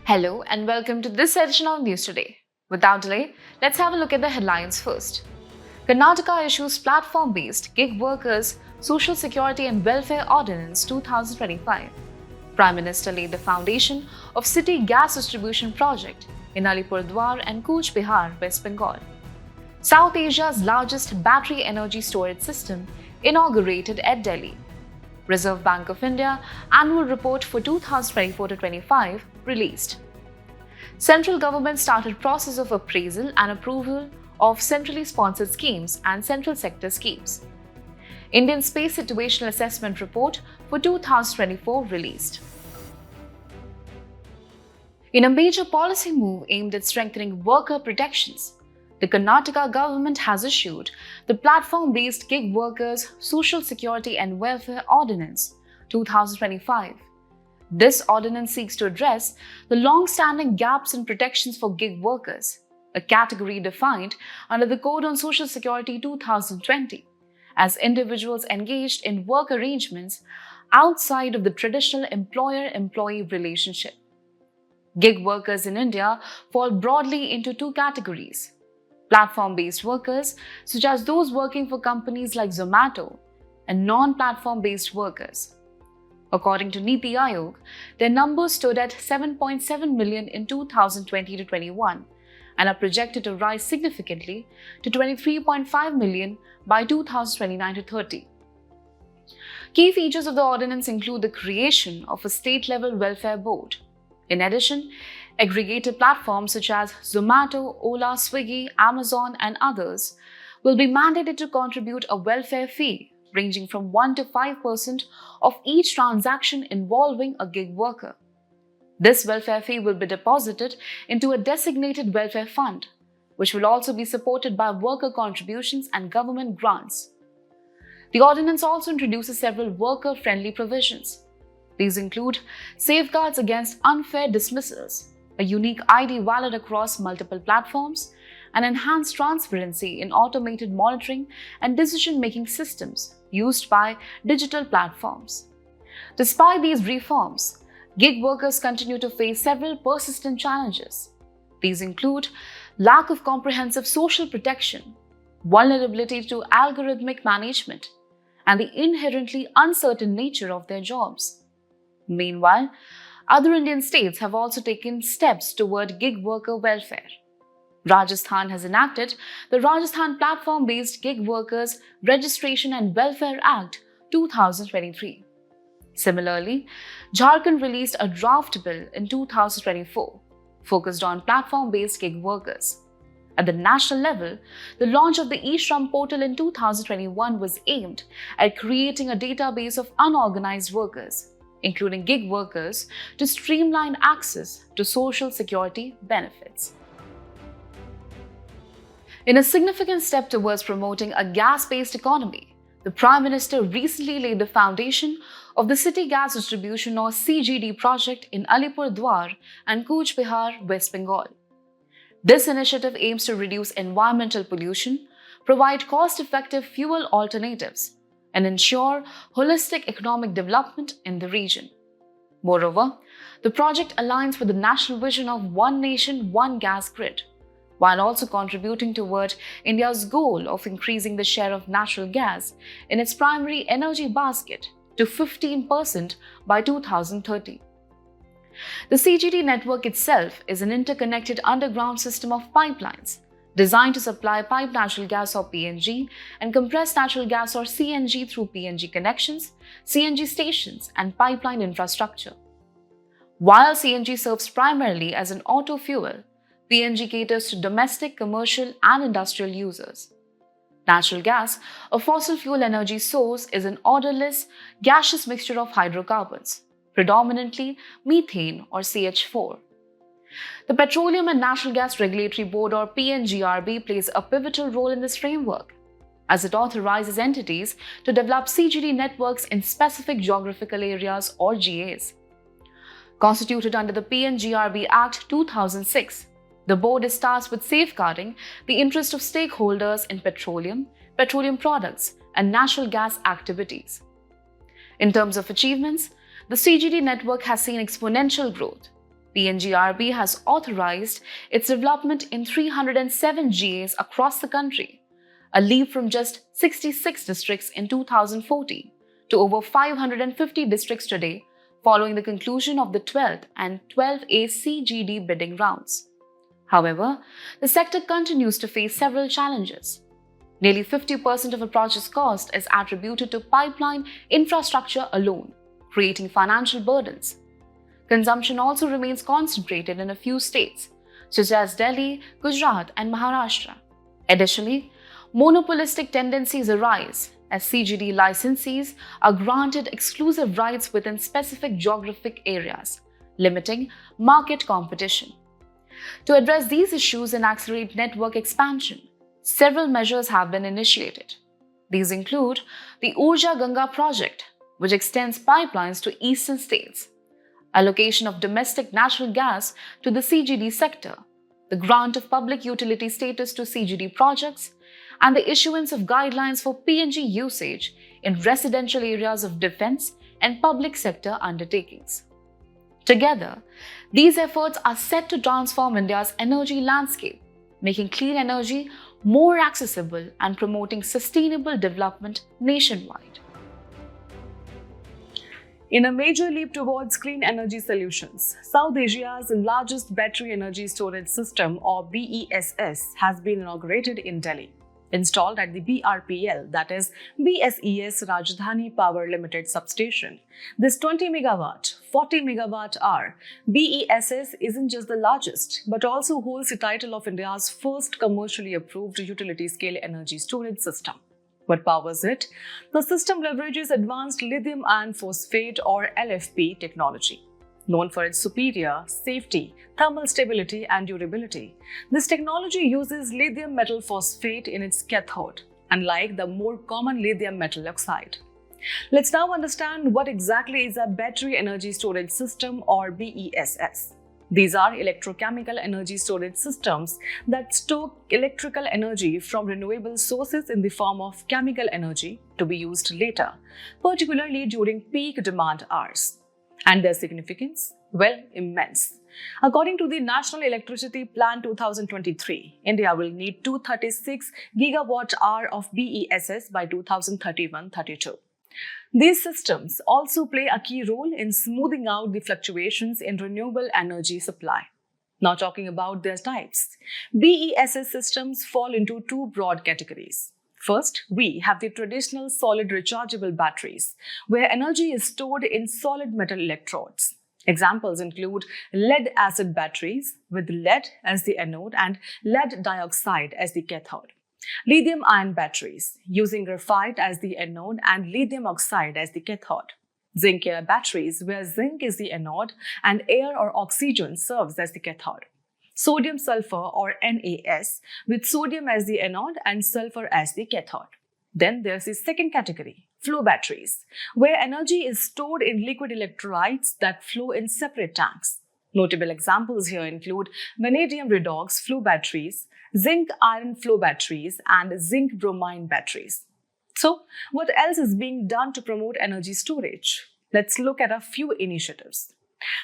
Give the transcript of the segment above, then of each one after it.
Hello and welcome to this edition of News Today. Without delay, let's have a look at the headlines first. Karnataka issues platform-based gig workers Social Security and Welfare Ordinance 2025. Prime Minister laid the foundation of city gas distribution project in Alipurduar and Cooch Behar, West Bengal. South Asia's largest battery energy storage system inaugurated at Delhi. Reserve Bank of India Annual Report for 2024-25 released. Central government started process of appraisal and approval of centrally sponsored schemes and central sector schemes. Indian Space Situational Assessment Report for 2024 released. In a major policy move aimed at strengthening worker protections, the Karnataka government has issued the Platform-Based Gig Workers Social Security and Welfare Ordinance 2025. This ordinance seeks to address the long-standing gaps in protections for gig workers, a category defined under the Code on Social Security 2020 as individuals engaged in work arrangements outside of the traditional employer-employee relationship. Gig workers in India fall broadly into two categories: platform-based workers, such as those working for companies like Zomato, and non-platform-based workers. According to Niti Aayog, their numbers stood at 7.7 million in 2020-21 and are projected to rise significantly to 23.5 million by 2029-30. Key features of the ordinance include the creation of a state-level welfare board. In addition, aggregated platforms such as Zomato, Ola, Swiggy, Amazon, and others will be mandated to contribute a welfare fee ranging from 1 to 5% of each transaction involving a gig worker. This welfare fee will be deposited into a designated welfare fund, which will also be supported by worker contributions and government grants. The ordinance also introduces several worker-friendly provisions. These include safeguards against unfair dismissals, a unique ID valid across multiple platforms, and enhanced transparency in automated monitoring and decision-making systems used by digital platforms. Despite these reforms, gig workers continue to face several persistent challenges. These include lack of comprehensive social protection, vulnerability to algorithmic management, and the inherently uncertain nature of their jobs. Meanwhile, other Indian states have also taken steps toward gig worker welfare. Rajasthan has enacted the Rajasthan Platform-Based Gig Workers Registration and Welfare Act 2023. Similarly, Jharkhand released a draft bill in 2024 focused on platform-based gig workers. At the national level, the launch of the eShram portal in 2021 was aimed at creating a database of unorganized workers, including gig workers, to streamline access to social security benefits. In a significant step towards promoting a gas-based economy, the Prime Minister recently laid the foundation of the City Gas Distribution or CGD project in Alipurduar and Cooch Behar, West Bengal. This initiative aims to reduce environmental pollution, provide cost-effective fuel alternatives, and ensure holistic economic development in the region. Moreover, the project aligns with the national vision of One Nation, One Gas Grid, while also contributing toward India's goal of increasing the share of natural gas in its primary energy basket to 15% by 2030. The CGD network itself is an interconnected underground system of pipelines designed to supply piped natural gas or PNG and compressed natural gas or CNG through PNG connections, CNG stations, and pipeline infrastructure. While CNG serves primarily as an auto fuel, PNG caters to domestic, commercial, and industrial users. Natural gas, a fossil fuel energy source, is an odorless, gaseous mixture of hydrocarbons, predominantly methane or CH4. The Petroleum and Natural Gas Regulatory Board or PNGRB plays a pivotal role in this framework, as it authorizes entities to develop CGD networks in specific geographical areas or GAs. Constituted under the PNGRB Act 2006, the board is tasked with safeguarding the interest of stakeholders in petroleum, petroleum products, and natural gas activities. In terms of achievements, the CGD network has seen exponential growth. PNGRB has authorized its development in 307 GAs across the country, a leap from just 66 districts in 2014 to over 550 districts today, following the conclusion of the 12th and 12A CGD bidding rounds. However, the sector continues to face several challenges. Nearly 50% of a project's cost is attributed to pipeline infrastructure alone, creating financial burdens. Consumption also remains concentrated in a few states, such as Delhi, Gujarat, and Maharashtra. Additionally, monopolistic tendencies arise as CGD licensees are granted exclusive rights within specific geographic areas, limiting market competition. To address these issues and accelerate network expansion, several measures have been initiated. These include the Urja Ganga project, which extends pipelines to eastern states, allocation of domestic natural gas to the CGD sector, the grant of public utility status to CGD projects, and the issuance of guidelines for PNG usage in residential areas of defense and public sector undertakings. Together, these efforts are set to transform India's energy landscape, making clean energy more accessible and promoting sustainable development nationwide. In a major leap towards clean energy solutions, South Asia's largest battery energy storage system, or BESS, has been inaugurated in Delhi. Installed at the BRPL, that is BSES Rajdhani Power Limited substation. This 20 megawatt, 40 megawatt hour BESS isn't just the largest, but also holds the title of India's first commercially approved utility-scale energy storage system. What powers it? The system leverages advanced lithium iron phosphate, or LFP technology. Known for its superior safety, thermal stability, and durability, this technology uses lithium metal phosphate in its cathode, unlike the more common lithium metal oxide. Let's now understand what exactly is a battery energy storage system, or BESS. These are electrochemical energy storage systems that store electrical energy from renewable sources in the form of chemical energy to be used later, particularly during peak demand hours. And their significance? Well, immense. According to the National Electricity Plan 2023, India will need 236 gigawatt-hour of BESS by 2031-32. These systems also play a key role in smoothing out the fluctuations in renewable energy supply. Now talking about their types, BESS systems fall into two broad categories. First, we have the traditional solid rechargeable batteries, where energy is stored in solid metal electrodes. Examples include lead-acid batteries with lead as the anode and lead dioxide as the cathode. Lithium-ion batteries using graphite as the anode and lithium oxide as the cathode. Zinc-air batteries where zinc is the anode and air or oxygen serves as the cathode. Sodium-sulfur, or NAS, with sodium as the anode and sulfur as the cathode. Then there's the second category, flow batteries, where energy is stored in liquid electrolytes that flow in separate tanks. Notable examples here include vanadium redox flow batteries, zinc iron flow batteries, and zinc bromine batteries. So, what else is being done to promote energy storage? Let's look at a few initiatives.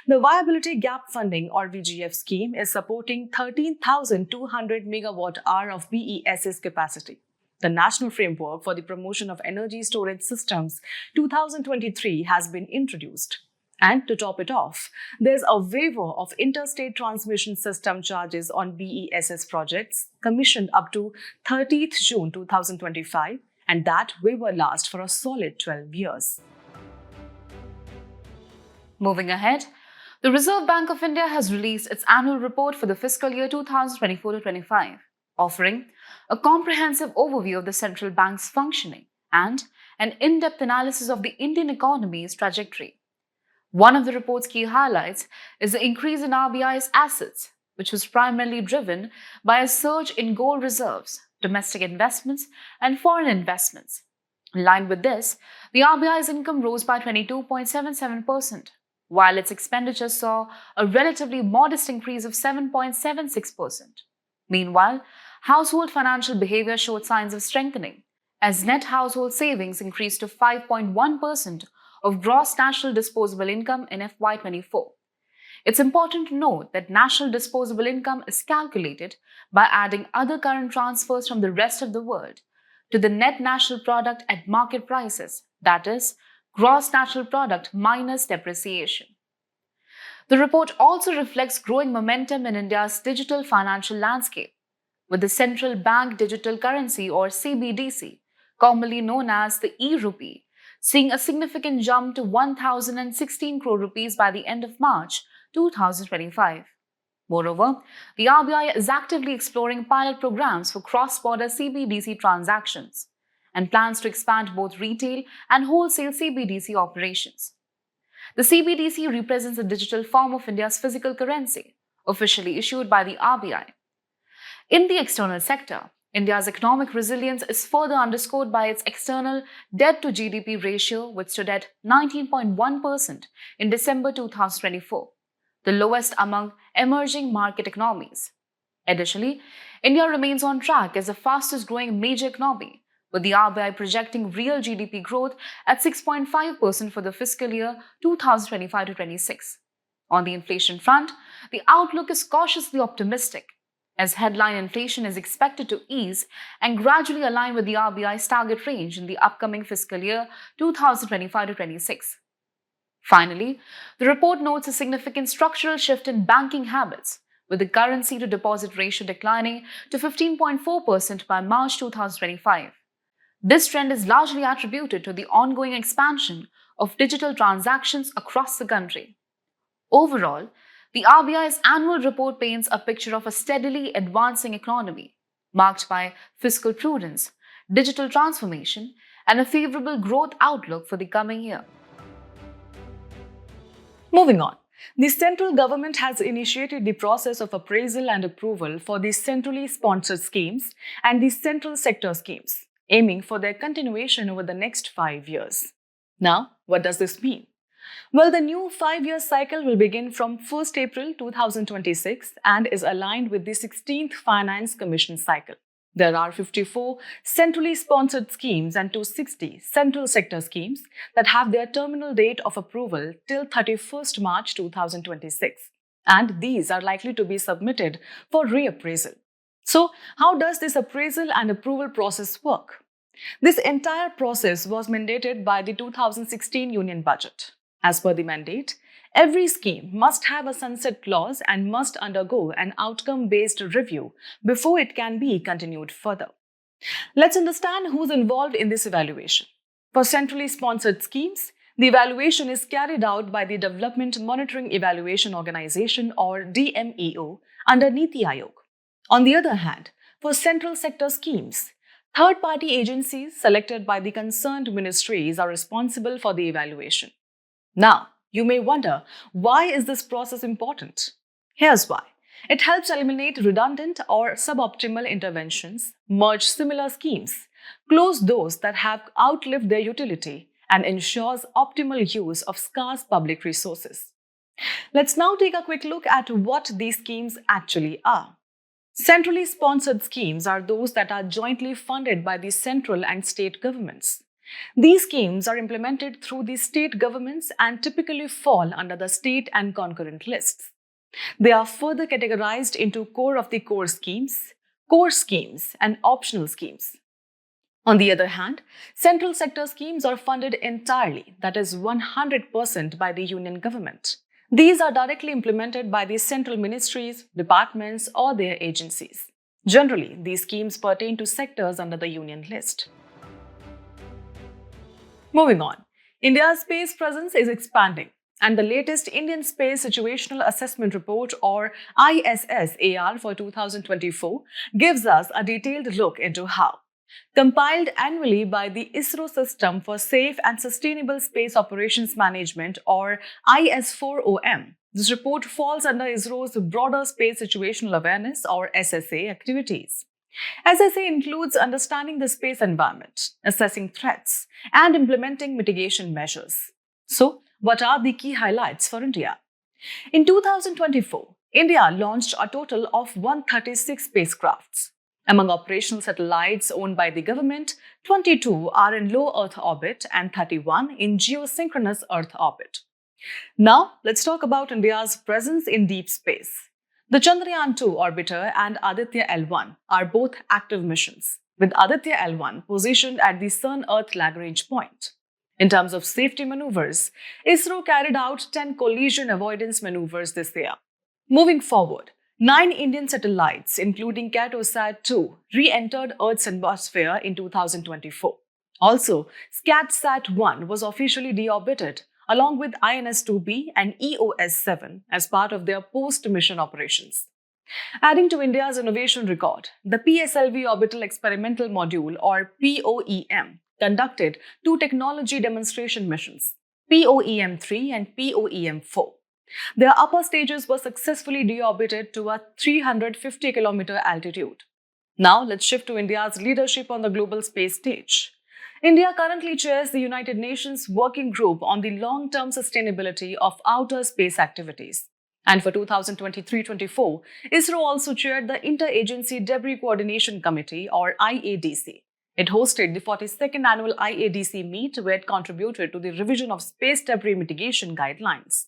The Viability Gap Funding, or VGF scheme, is supporting 13,200 megawatt-hour of BESS capacity. The National Framework for the Promotion of Energy Storage Systems 2023 has been introduced. And to top it off, there's a waiver of interstate transmission system charges on BESS projects commissioned up to 30th June 2025, and that waiver lasts for a solid 12 years. Moving ahead, the Reserve Bank of India has released its annual report for the fiscal year 2024-25, offering a comprehensive overview of the central bank's functioning and an in-depth analysis of the Indian economy's trajectory. One of the report's key highlights is the increase in RBI's assets, which was primarily driven by a surge in gold reserves, domestic investments, and foreign investments. In line with this, the RBI's income rose by 22.77%. While its expenditure saw a relatively modest increase of 7.76%. Meanwhile, household financial behavior showed signs of strengthening, as net household savings increased to 5.1% of gross national disposable income in FY24. It's important to note that national disposable income is calculated by adding other current transfers from the rest of the world to the net national product at market prices, that is, gross national product minus depreciation. The report also reflects growing momentum in India's digital financial landscape, with the central bank digital currency or CBDC, commonly known as the e-rupee, seeing a significant jump to 1,016 crore rupees by the end of March 2025. Moreover, the RBI is actively exploring pilot programs for cross-border CBDC transactions and plans to expand both retail and wholesale CBDC operations. The CBDC represents a digital form of India's physical currency, officially issued by the RBI. In the external sector, India's economic resilience is further underscored by its external debt to GDP ratio, which stood at 19.1% in December 2024, the lowest among emerging market economies. Additionally, India remains on track as the fastest growing major economy, with the RBI projecting real GDP growth at 6.5% for the fiscal year 2025-26. On the inflation front, the outlook is cautiously optimistic, as headline inflation is expected to ease and gradually align with the RBI's target range in the upcoming fiscal year 2025-26. Finally, the report notes a significant structural shift in banking habits, with the currency to deposit ratio declining to 15.4% by March 2025. This trend is largely attributed to the ongoing expansion of digital transactions across the country. Overall, the RBI's annual report paints a picture of a steadily advancing economy, marked by fiscal prudence, digital transformation, and a favorable growth outlook for the coming year. Moving on, the central government has initiated the process of appraisal and approval for the centrally sponsored schemes and the central sector schemes, aiming for their continuation over the next 5 years. Now, what does this mean? Well, the new 5-year cycle will begin from 1st April 2026 and is aligned with the 16th Finance Commission cycle. There are 54 centrally sponsored schemes and 260 central sector schemes that have their terminal date of approval till 31st March 2026, and these are likely to be submitted for reappraisal. So, how does this appraisal and approval process work? This entire process was mandated by the 2016 Union Budget. As per the mandate, every scheme must have a sunset clause and must undergo an outcome-based review before it can be continued further. Let's understand who's involved in this evaluation. For centrally sponsored schemes, the evaluation is carried out by the Development Monitoring Evaluation Organization or DMEO under Niti Aayog. On the other hand, for central sector schemes, third-party agencies selected by the concerned ministries are responsible for the evaluation. Now, you may wonder, why is this process important? Here's why. It helps eliminate redundant or suboptimal interventions, merge similar schemes, close those that have outlived their utility, and ensures optimal use of scarce public resources. Let's now take a quick look at what these schemes actually are. Centrally sponsored schemes are those that are jointly funded by the central and state governments. These schemes are implemented through the state governments and typically fall under the state and concurrent lists. They are further categorized into core of the core schemes, and optional schemes. On the other hand, central sector schemes are funded entirely, that is 100% by the union government. These are directly implemented by the central ministries, departments, or their agencies. Generally, these schemes pertain to sectors under the union list. Moving on, India's space presence is expanding, and the latest Indian Space Situational Assessment Report or ISSAR for 2024 gives us a detailed look into how. Compiled annually by the ISRO System for Safe and Sustainable Space Operations Management or IS4OM, this report falls under ISRO's broader space situational awareness or SSA activities. SSA includes understanding the space environment, assessing threats, and implementing mitigation measures. So, what are the key highlights for India? In 2024, India launched a total of 136 spacecrafts. Among operational satellites owned by the government, 22 are in low Earth orbit and 31 in geosynchronous Earth orbit. Now, let's talk about India's presence in deep space. The Chandrayaan-2 orbiter and Aditya L1 are both active missions, with Aditya L1 positioned at the Sun-Earth Lagrange point. In terms of safety maneuvers, ISRO carried out 10 collision avoidance maneuvers this year. Moving forward, 9 Indian satellites, including CATOSAT-2, re-entered Earth's atmosphere in 2024. Also, SCATSAT-1 was officially deorbited along with INS-2B and EOS-7 as part of their post-mission operations. Adding to India's innovation record, the PSLV Orbital Experimental Module, or POEM, conducted 2 technology demonstration missions, POEM-3 and POEM-4. Their upper stages were successfully deorbited to a 350-kilometer altitude. Now, let's shift to India's leadership on the global space stage. India currently chairs the United Nations Working Group on the Long-Term Sustainability of Outer Space Activities. And for 2023-24, ISRO also chaired the Interagency Debris Coordination Committee, or IADC. It hosted the 42nd Annual IADC Meet, where it contributed to the revision of space debris mitigation guidelines.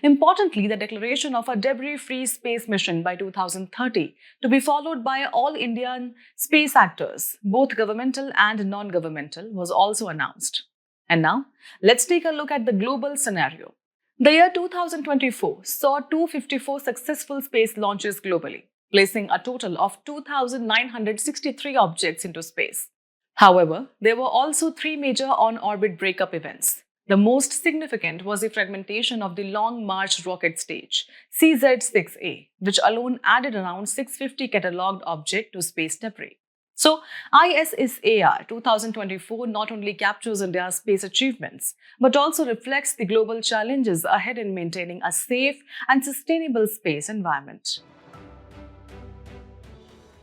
Importantly, the declaration of a debris-free space mission by 2030, to be followed by all Indian space actors, both governmental and non-governmental, was also announced. And now, let's take a look at the global scenario. The year 2024 saw 254 successful space launches globally, placing a total of 2,963 objects into space. However, there were also 3 major on-orbit breakup events. The most significant was the fragmentation of the Long March rocket stage, CZ-6A, which alone added around 650 catalogued objects to space debris. So, ISSAR 2024 not only captures India's space achievements, but also reflects the global challenges ahead in maintaining a safe and sustainable space environment.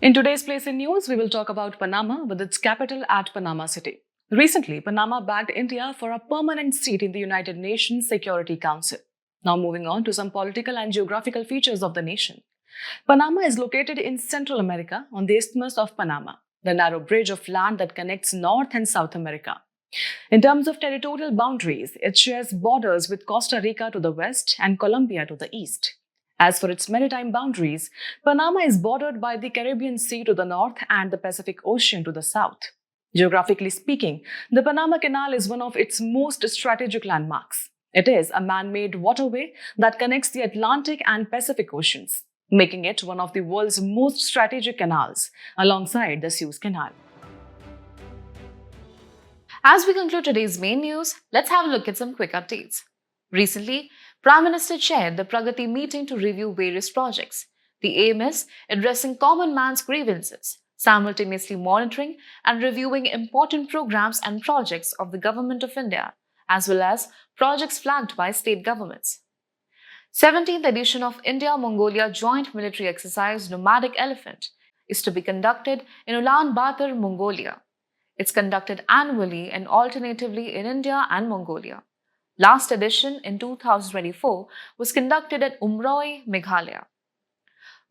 In today's Place in News, we will talk about Panama with its capital at Panama City. Recently, Panama backed India for a permanent seat in the United Nations Security Council. Now moving on to some political and geographical features of the nation. Panama is located in Central America on the Isthmus of Panama, the narrow bridge of land that connects North and South America. In terms of territorial boundaries, it shares borders with Costa Rica to the west and Colombia to the east. As for its maritime boundaries, Panama is bordered by the Caribbean Sea to the north and the Pacific Ocean to the south. Geographically speaking, the Panama Canal is one of its most strategic landmarks. It is a man-made waterway that connects the Atlantic and Pacific Oceans, making it one of the world's most strategic canals, alongside the Suez Canal. As we conclude today's main news, let's have a look at some quick updates. Recently, Prime Minister chaired the Pragati meeting to review various projects. The aim is addressing common man's grievances, simultaneously monitoring and reviewing important programs and projects of the Government of India, as well as projects flagged by state governments. 17th edition of India-Mongolia Joint Military Exercise Nomadic Elephant is to be conducted in Ulaanbaatar, Mongolia. It's conducted annually and alternatively in India and Mongolia. Last edition in 2024 was conducted at Umroi, Meghalaya.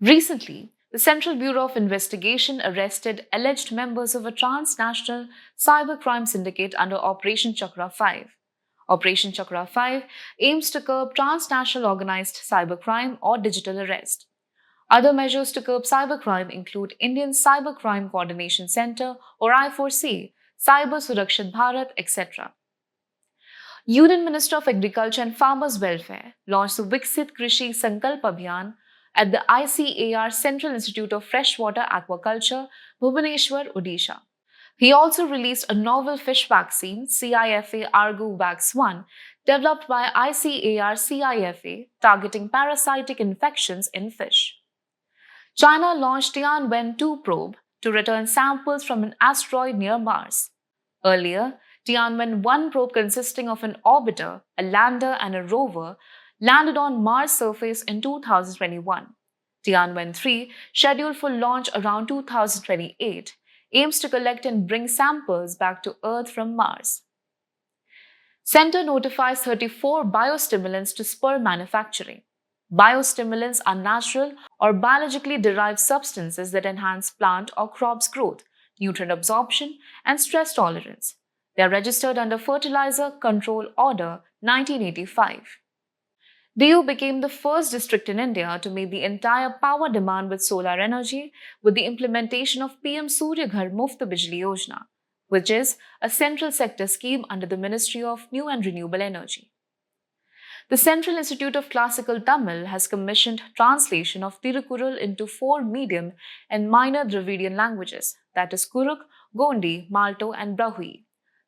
Recently, the Central Bureau of Investigation arrested alleged members of a transnational cybercrime syndicate under Operation Chakra 5. Operation Chakra 5 aims to curb transnational organized cybercrime or digital arrest. Other measures to curb cybercrime include Indian Cybercrime Coordination Center or I4C, Cyber Surakshat Bharat, etc. Union Minister of Agriculture and Farmers Welfare launched the Viksit Krishi Sankalp Abhiyan at the ICAR Central Institute of Freshwater Aquaculture, Bhubaneswar, Odisha. He also released a novel fish vaccine, CIFA Argu Vax 1, developed by ICAR CIFA, targeting parasitic infections in fish. China launched Tianwen-2 probe to return samples from an asteroid near Mars. Earlier, Tianwen-1 probe, consisting of an orbiter, a lander, and a rover, landed on Mars' surface in 2021. Tianwen-3, scheduled for launch around 2028, aims to collect and bring samples back to Earth from Mars. Centre notifies 34 biostimulants to spur manufacturing. Biostimulants are natural or biologically derived substances that enhance plant or crops' growth, nutrient absorption, and stress tolerance. They are registered under Fertilizer Control Order 1985. Diu became the first district in India to meet the entire power demand with solar energy with the implementation of PM Surya Ghar Muft Bijli Yojana, which is a central sector scheme under the Ministry of New and Renewable Energy. The Central Institute of Classical Tamil has commissioned translation of Tirukkural into 4 medium and minor Dravidian languages, that is Kuruk, Gondi, Malto and Brahui.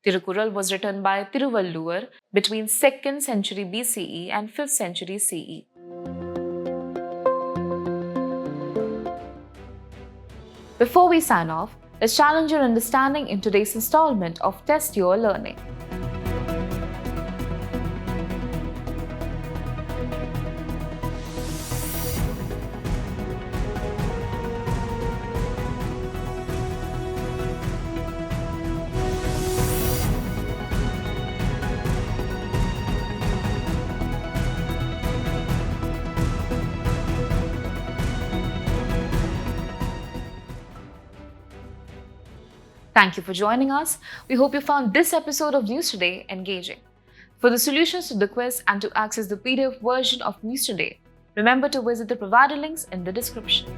Tirukkural was written by Tiruvalluvar between 2nd century BCE and 5th century CE. Before we sign off, let's challenge your understanding in today's installment of Test Your Learning. Thank you for joining us. We hope you found this episode of News Today engaging. For the solutions to the quiz and to access the PDF version of News Today, remember to visit the provided links in the description.